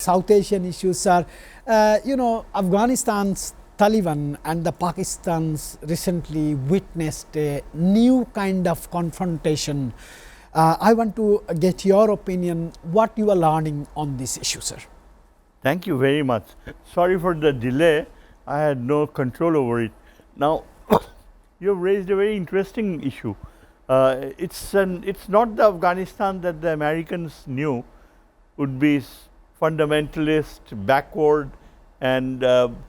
South Asian issues are, Afghanistan's Taliban and the Pakistan's recently witnessed a new kind of confrontation. I want to get your opinion, what you are learning on this issue, sir. Thank you very much. Sorry for the delay. I had no control over it. Now, you have raised a very interesting issue. It's not the Afghanistan that the Americans knew would be fundamentalist, backward, and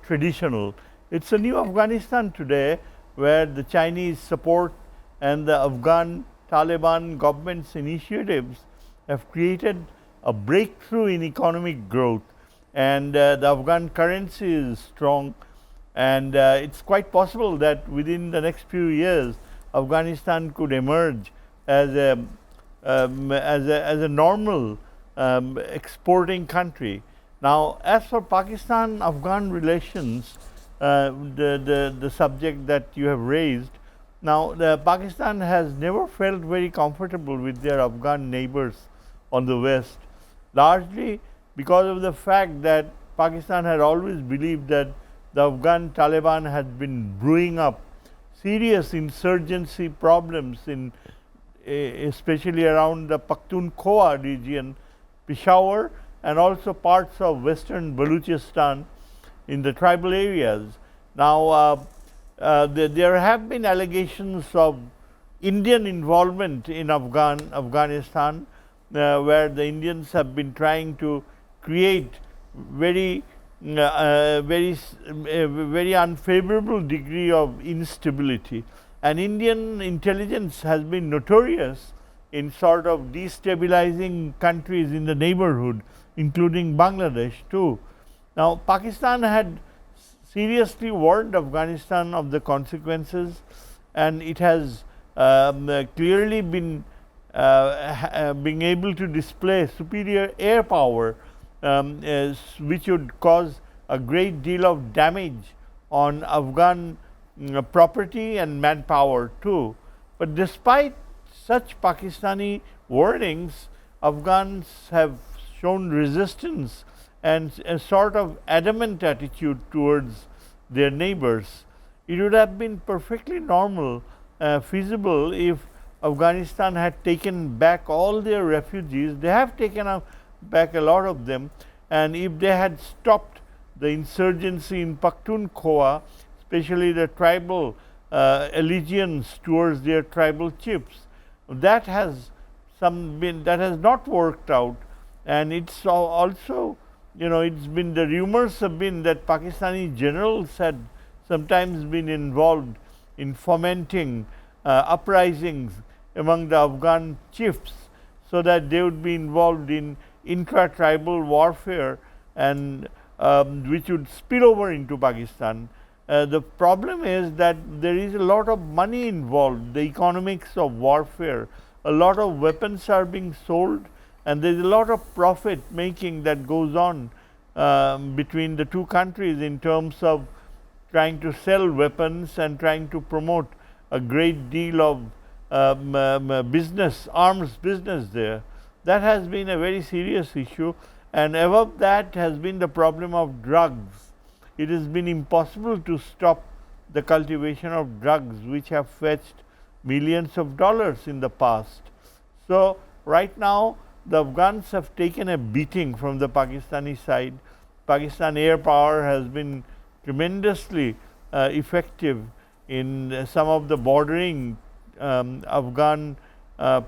traditional. It's a new Afghanistan today where the Chinese support and the Afghan Taliban government's initiatives have created a breakthrough in economic growth, and the Afghan currency is strong, and it's quite possible that within the next few years Afghanistan could emerge as a normal exporting country. Now, as for Pakistan-Afghan relations, the subject that you have raised, now Pakistan has never felt very comfortable with their Afghan neighbours on the west, largely because of the fact that Pakistan had always believed that the Afghan Taliban had been brewing up serious insurgency problems in especially around the Pakhtunkhwa region, Peshawar, and also parts of western Baluchistan in the tribal areas. Now, there have been allegations of Indian involvement in Afghanistan, where the Indians have been trying to create very unfavorable degree of instability, and Indian intelligence has been notorious in sort of destabilizing countries in the neighborhood, including Bangladesh too. Now, Pakistan had seriously warned Afghanistan of the consequences, and it has clearly been being able to display superior air power, which would cause a great deal of damage on Afghan property and manpower too. But despite such Pakistani warnings, Afghans have shown resistance and a sort of adamant attitude towards their neighbours. It would have been perfectly normal, feasible if Afghanistan had taken back all their refugees. They have taken back a lot of them, and if they had stopped the insurgency in Pakhtunkhwa, especially the tribal allegiance towards their tribal chiefs, that has not worked out. And it's also, it's been, the rumors have been that Pakistani generals had sometimes been involved in fomenting uprisings among the Afghan chiefs, so that they would be involved in intra-tribal warfare, and which would spill over into Pakistan. The problem is that there is a lot of money involved, the economics of warfare. A lot of weapons are being sold, and there is a lot of profit making that goes on between the two countries in terms of trying to sell weapons and trying to promote a great deal of business, arms business there. That has been a very serious issue, and above that has been the problem of drugs. It has been impossible to stop the cultivation of drugs, which have fetched millions of dollars in the past. So, right now the Afghans have taken a beating from the Pakistani side. Pakistan air power has been tremendously effective in some of the bordering Afghan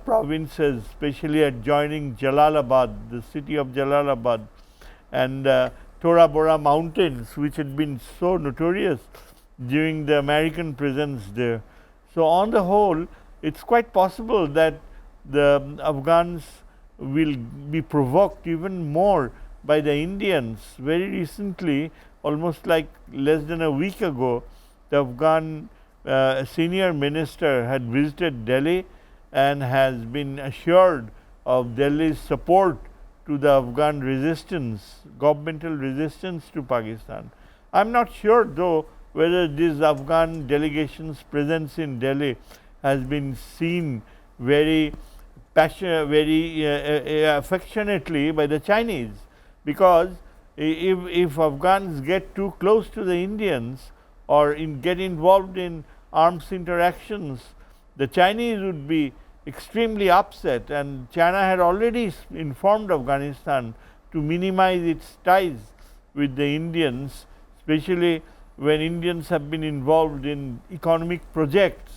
provinces, especially adjoining Jalalabad, the city of Jalalabad, and Tora Bora mountains, which had been so notorious during the American presence there. So, on the whole, it's quite possible that the Afghans will be provoked even more by the Indians. Very recently, almost like less than a week ago, the Afghan senior minister had visited Delhi and has been assured of Delhi's support to the Afghan resistance, governmental resistance to Pakistan. I am not sure though whether this Afghan delegation's presence in Delhi has been seen very affectionately by the Chinese. because if Afghans get too close to the Indians or get involved in arms interactions, the Chinese would be extremely upset, and China had already informed Afghanistan to minimize its ties with the Indians, especially when Indians have been involved in economic projects.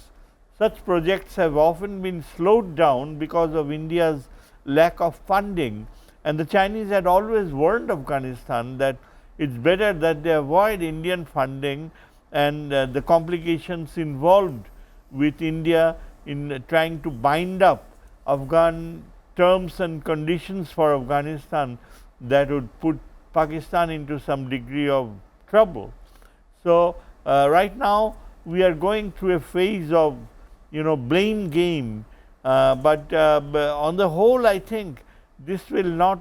Such projects have often been slowed down because of India's lack of funding, and the Chinese had always warned Afghanistan that it is better that they avoid Indian funding and the complications involved with India in trying to bind up Afghan terms and conditions for Afghanistan that would put Pakistan into some degree of trouble. So, right now we are going through a phase of blame game, but on the whole I think this will not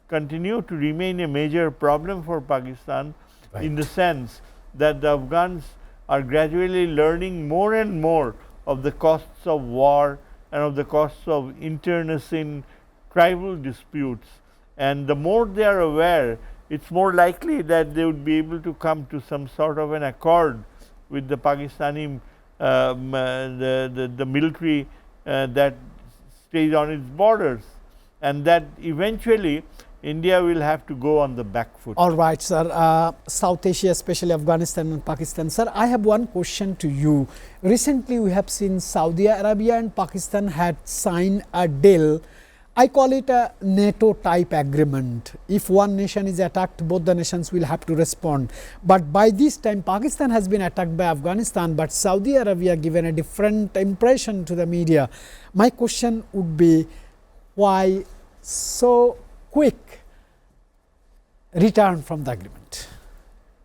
continue to remain a major problem for Pakistan, Right. in the sense that the Afghans are gradually learning more and more of the costs of war and of the costs of internecine tribal disputes, and the more they are aware, it is more likely that they would be able to come to some sort of an accord with the Pakistani the military that stays on its borders, and that eventually India will have to go on the back foot. All right, sir. South Asia, especially Afghanistan and Pakistan. Sir, I have one question to you. Recently, we have seen Saudi Arabia and Pakistan had signed a deal. I call it a NATO type agreement. If one nation is attacked, both the nations will have to respond. But by this time, Pakistan has been attacked by Afghanistan, but Saudi Arabia given a different impression to the media. My question would be, why so quick return from the agreement?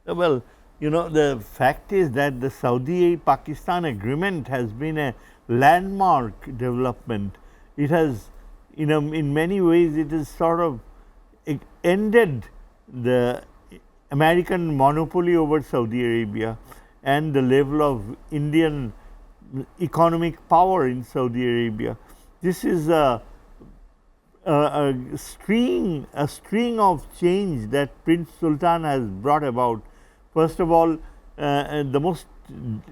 Well, the fact is that the Saudi-Pakistan agreement has been a landmark development. It has, in many ways, it has sort of ended the American monopoly over Saudi Arabia and the level of Indian economic power in Saudi Arabia. This is a string of change that Prince Sultan has brought about. First of all, the most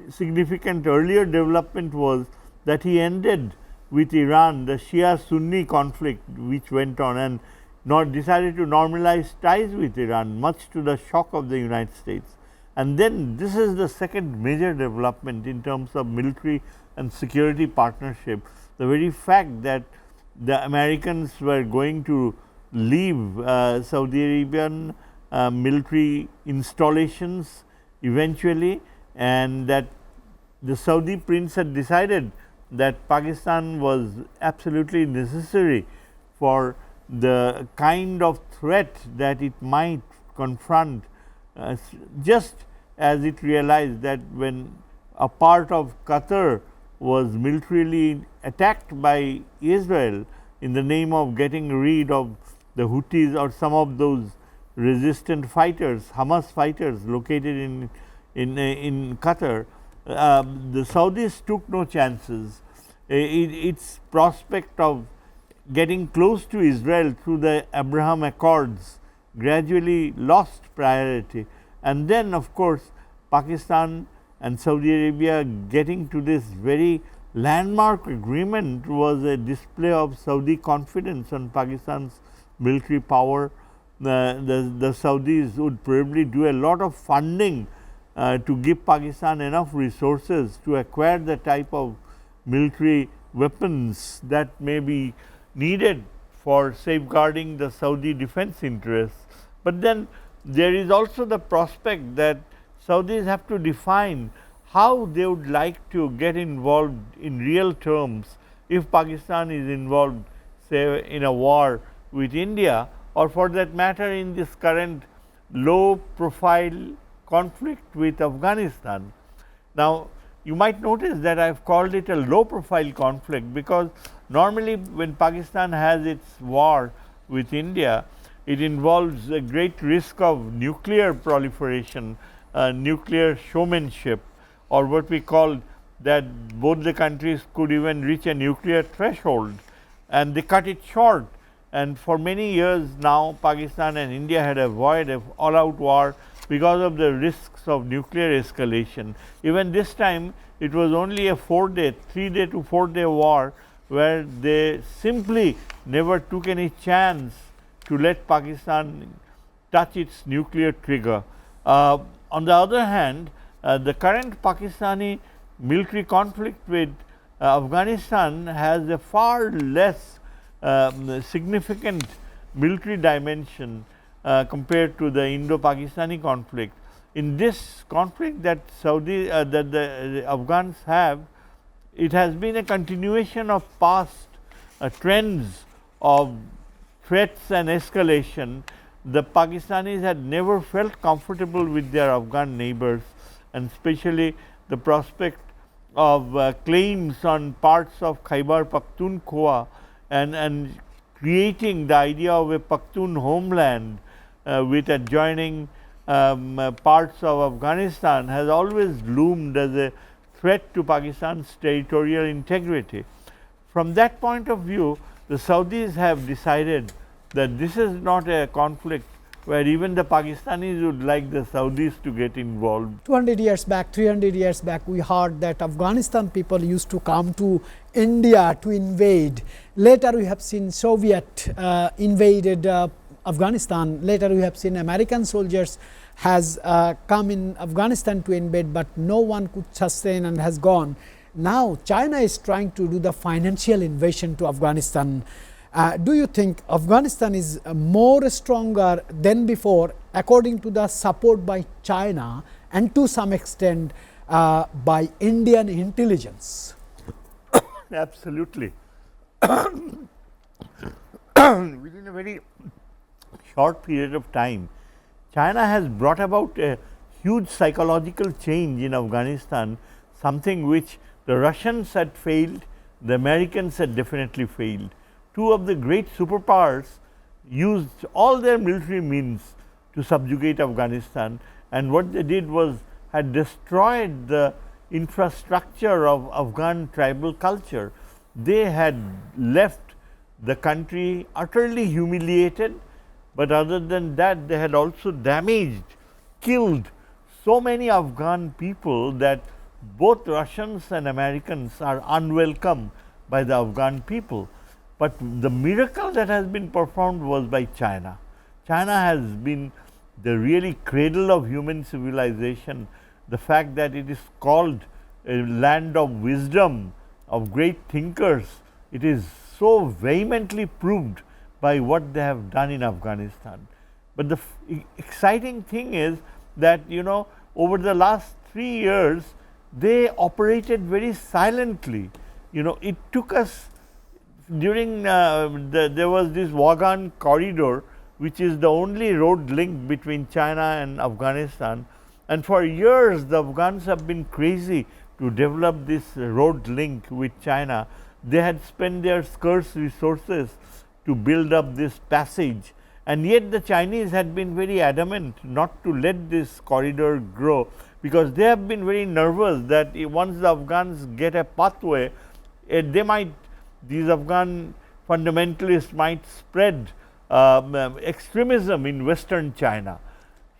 significant earlier development was that he ended with Iran the Shia-Sunni conflict which went on, and decided to normalize ties with Iran, much to the shock of the United States. And then this is the second major development in terms of military and security partnership. The very fact that the Americans were going to leave Saudi Arabian military installations eventually, and that the Saudi prince had decided that Pakistan was absolutely necessary for the kind of threat that it might confront, just as it realized that when a part of Qatar was militarily attacked by Israel in the name of getting rid of the Houthis or some of those resistant fighters, Hamas fighters located in Qatar, the Saudis took no chances. Its prospect of getting close to Israel through the Abraham Accords gradually lost priority, and then of course Pakistan and Saudi Arabia getting to this very landmark agreement was a display of Saudi confidence on Pakistan's military power. The Saudis would probably do a lot of funding to give Pakistan enough resources to acquire the type of military weapons that may be needed for safeguarding the Saudi defense interests. But then there is also the prospect that Saudis have to define how they would like to get involved in real terms if Pakistan is involved, say, in a war with India, or for that matter in this current low profile conflict with Afghanistan. Now, you might notice that I have called it a low profile conflict, because normally when Pakistan has its war with India, it involves a great risk of nuclear proliferation, nuclear showmanship, or what we call that both the countries could even reach a nuclear threshold, and they cut it short and for many years now Pakistan and India had avoided an all out war because of the risks of nuclear escalation. Even this time it was only a 4-day, 3-day to 4-day war where they simply never took any chance to let Pakistan touch its nuclear trigger. On the other hand, the current Pakistani military conflict with Afghanistan has a far less significant military dimension compared to the Indo-Pakistani conflict. In this conflict that the Afghans have, it has been a continuation of past trends of threats and escalation. The Pakistanis had never felt comfortable with their Afghan neighbours, and especially the prospect of claims on parts of Khyber Pakhtunkhwa and creating the idea of a Pakhtun homeland with adjoining parts of Afghanistan has always loomed as a threat to Pakistan's territorial integrity. From that point of view, the Saudis have decided that this is not a conflict where even the Pakistanis would like the Saudis to get involved. 200 years back, 300 years back, we heard that Afghanistan people used to come to India to invade. Later we have seen Soviet invaded Afghanistan. Later we have seen American soldiers has come in Afghanistan to invade, but no one could sustain and has gone. Now China is trying to do the financial invasion to Afghanistan. Do you think Afghanistan is more stronger than before according to the support by China and to some extent by Indian intelligence? Absolutely. Within a very short period of time, China has brought about a huge psychological change in Afghanistan, something which the Russians had failed, the Americans had definitely failed. Two of the great superpowers used all their military means to subjugate Afghanistan, and what they did was had destroyed the infrastructure of Afghan tribal culture. They had left the country utterly humiliated, but other than that they had also damaged, killed so many Afghan people that both Russians and Americans are unwelcome by the Afghan people. But the miracle that has been performed was by China. China has been the really cradle of human civilization. The fact that it is called a land of wisdom, of great thinkers, it is so vehemently proved by what they have done in Afghanistan. But the exciting thing is that, you know, over the last 3 years, they operated very silently. You know, it took us during there was this Wagan corridor, which is the only road link between China and Afghanistan, and for years the Afghans have been crazy to develop this road link with China. They had spent their scarce resources to build up this passage, and yet the Chinese had been very adamant not to let this corridor grow, because they have been very nervous that once the Afghans get a pathway, these Afghan fundamentalists might spread extremism in Western China.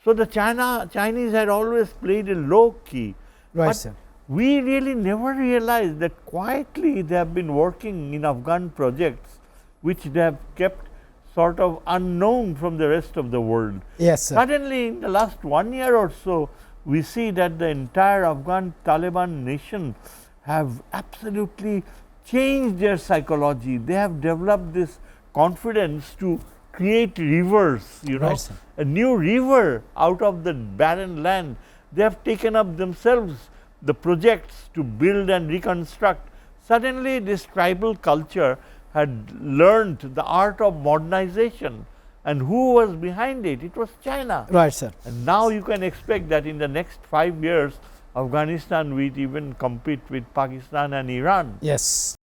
So the Chinese had always played a low key. Right, but sir. we really never realized that quietly they have been working in Afghan projects which they have kept sort of unknown from the rest of the world. Yes, sir. Suddenly in the last 1 year or so, we see that the entire Afghan Taliban nation have absolutely changed their psychology. They have developed this confidence to create rivers, you know, Right, a new river out of the barren land. They have taken up themselves the projects to build and reconstruct. Suddenly this tribal culture had learned the art of modernization, and who was behind it? It was China. Right, sir. And now you can expect that in the next 5 years, Afghanistan will even compete with Pakistan and Iran. Yes.